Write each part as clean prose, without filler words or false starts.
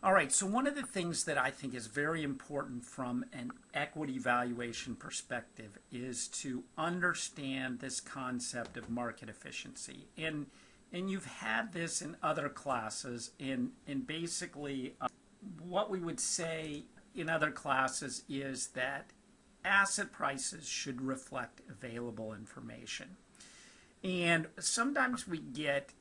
All right, so one of the things that I think is very important from an equity valuation perspective is to understand this concept of market efficiency. And you've had this in other classes, and basically what we would say in other classes is that asset prices should reflect available information. And sometimes we get,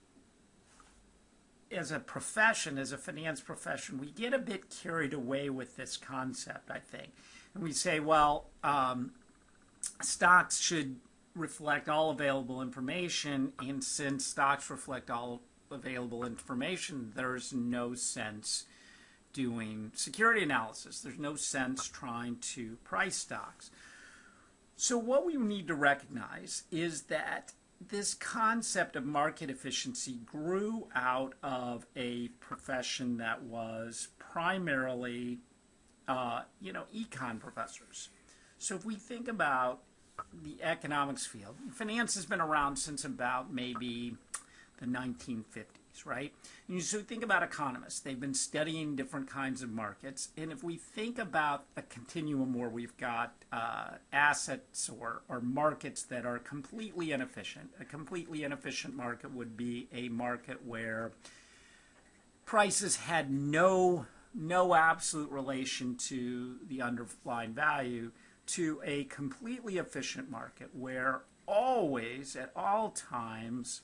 as a profession, as a finance profession, we get a bit carried away with this concept, I think. And we say, well, stocks should reflect all available information, and since stocks reflect all available information, there's no sense doing security analysis. There's no sense trying to price stocks. So what we need to recognize is that this concept of market efficiency grew out of a profession that was primarily, econ professors. So if we think about the economics field, finance has been around since about maybe the 1950s, right? And so think about economists. They've been studying different kinds of markets. And if we think about a continuum where we've got assets or markets that are completely inefficient, a completely inefficient market would be a market where prices had no absolute relation to the underlying value, to a completely efficient market where always, at all times,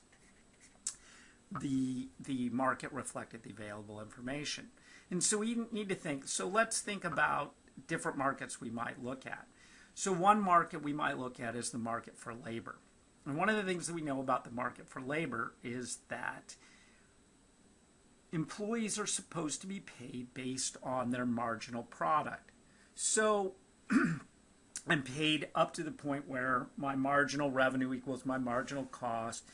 the market reflected the available information. And so we need to think, so let's think about different markets we might look at. So one market we might look at is the market for labor. And one of the things that we know about the market for labor is that employees are supposed to be paid based on their marginal product. So I'm paid up to the point where my marginal revenue equals my marginal cost.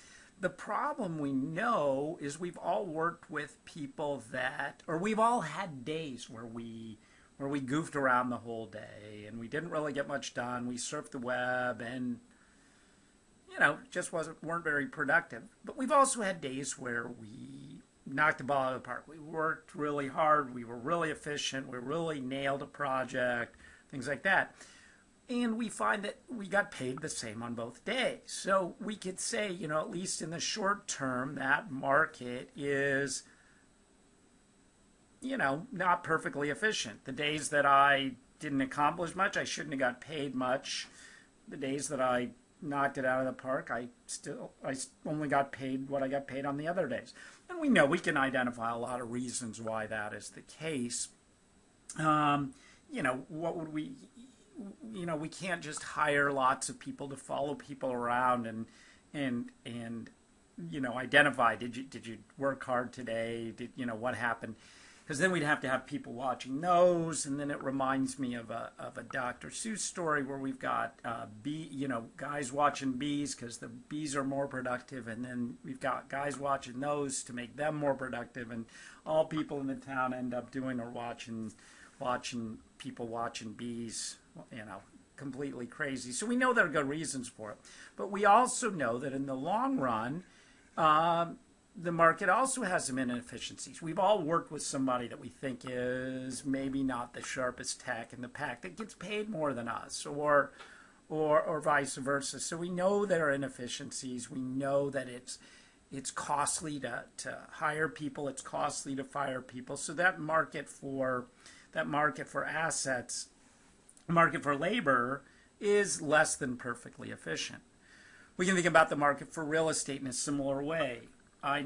The problem we know is we've all worked with people that, or we've all had days where we goofed around the whole day and we didn't really get much done. We surfed the web and, just weren't very productive. But we've also had days where we knocked the ball out of the park. We worked really hard. We were really efficient. We really nailed a project, things like that. And we find that we got paid the same on both days. So we could say, at least in the short term, that market is, not perfectly efficient. The days that I didn't accomplish much, I shouldn't have got paid much. The days that I knocked it out of the park, I only got paid what I got paid on the other days. And we know we can identify a lot of reasons why that is the case. What would we... we can't just hire lots of people to follow people around and identify, did you work hard today? What happened? Because then we'd have to have people watching those, and then it reminds me of a Dr. Seuss story where we've got guys watching bees because the bees are more productive, and then we've got guys watching those to make them more productive, and all people in the town end up doing or watching people watching bees, completely crazy. So we know there are good reasons for it. But we also know that in the long run, the market also has some inefficiencies. We've all worked with somebody that we think is maybe not the sharpest tack in the pack that gets paid more than us, or vice versa. So we know there are inefficiencies. We know that it's costly to hire people. It's costly to fire people. So that market for assets, market for labor, is less than perfectly efficient. We can think about the market for real estate in a similar way. I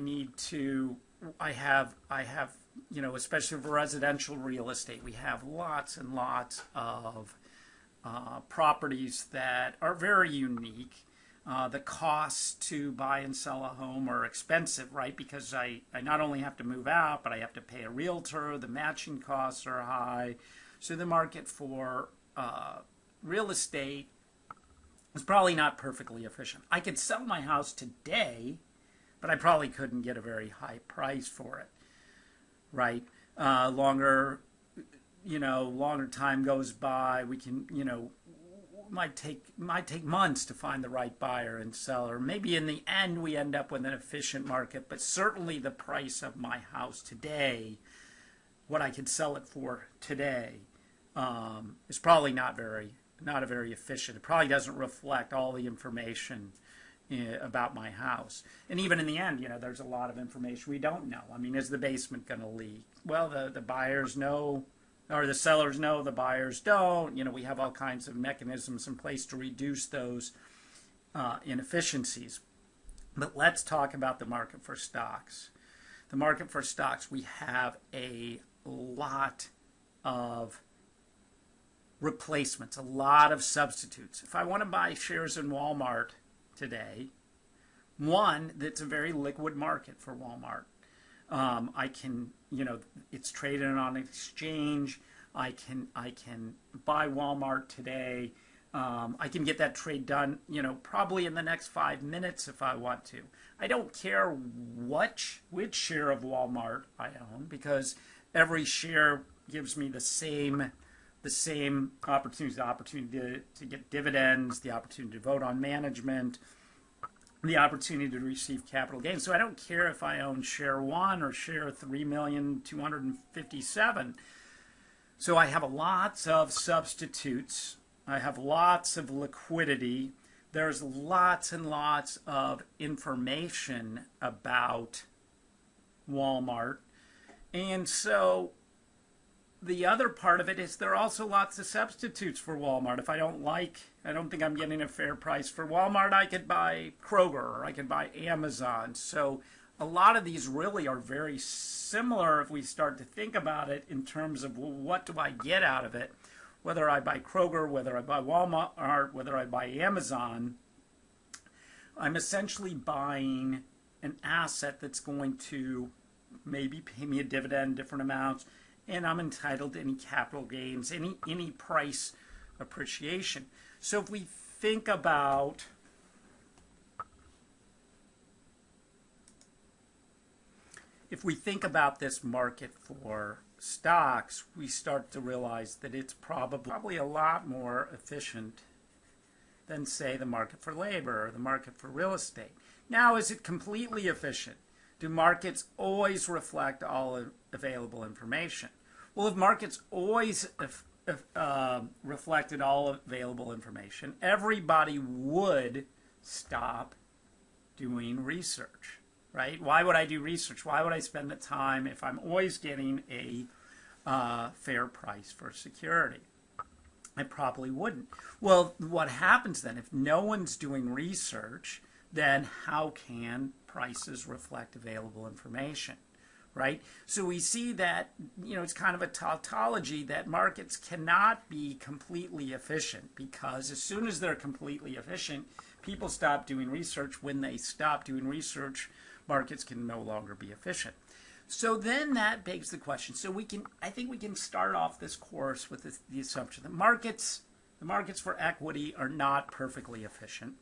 have, especially for residential real estate, we have lots and lots of properties that are very unique. The costs to buy and sell a home are expensive, right? Because I not only have to move out, but I have to pay a realtor. The matching costs are high. So the market for real estate is probably not perfectly efficient. I could sell my house today, but I probably couldn't get a very high price for it, right? Longer time goes by. We can, might take months to find the right buyer and seller. Maybe in the end we end up with an efficient market, but certainly the price of my house today what I could sell it for today is probably not a very efficient. It probably doesn't reflect all the information about my house. And even in the end, there's a lot of information we don't know. I mean, is the basement going to leak? Well, the buyers know, or the sellers know, the buyers don't. We have all kinds of mechanisms in place to reduce those inefficiencies. But let's talk about the market for stocks. The market for stocks, we have a lot of replacements, a lot of substitutes. If I want to buy shares in Walmart today, one, that's a very liquid market for Walmart. I can, it's traded on an exchange. I can buy Walmart today. I can get that trade done, probably in the next 5 minutes if I want to. I don't care which share of Walmart I own, because every share gives me the same opportunities, the opportunity to get dividends, the opportunity to vote on management, the opportunity to receive capital gains. So I don't care if I own share 1 or share 3,257,000. So I have lots of substitutes. I have lots of liquidity. There's lots and lots of information about Walmart. And so the other part of it is there are also lots of substitutes for Walmart. If I don't think I'm getting a fair price for Walmart, I could buy Kroger or I could buy Amazon. So a lot of these really are very similar if we start to think about it in terms of, well, what do I get out of it? Whether I buy Kroger, whether I buy Walmart, or whether I buy Amazon, I'm essentially buying an asset that's going to maybe pay me a dividend, different amounts, and I'm entitled to any capital gains, any price appreciation. So if we think about this market for stocks, we start to realize that it's probably a lot more efficient than, say, the market for labor or the market for real estate. Now, is it completely efficient? Do markets always reflect all available information? Well, if markets always reflected all available information, everybody would stop doing research, right? Why would I do research? Why would I spend the time if I'm always getting a fair price for security? I probably wouldn't. Well, what happens then? If no one's doing research, then how can prices reflect available information, right? So we see that, it's kind of a tautology that markets cannot be completely efficient, because as soon as they're completely efficient, people stop doing research. When they stop doing research, markets can no longer be efficient. So then that begs the question. So I think we can start off this course with the assumption that the markets for equity are not perfectly efficient.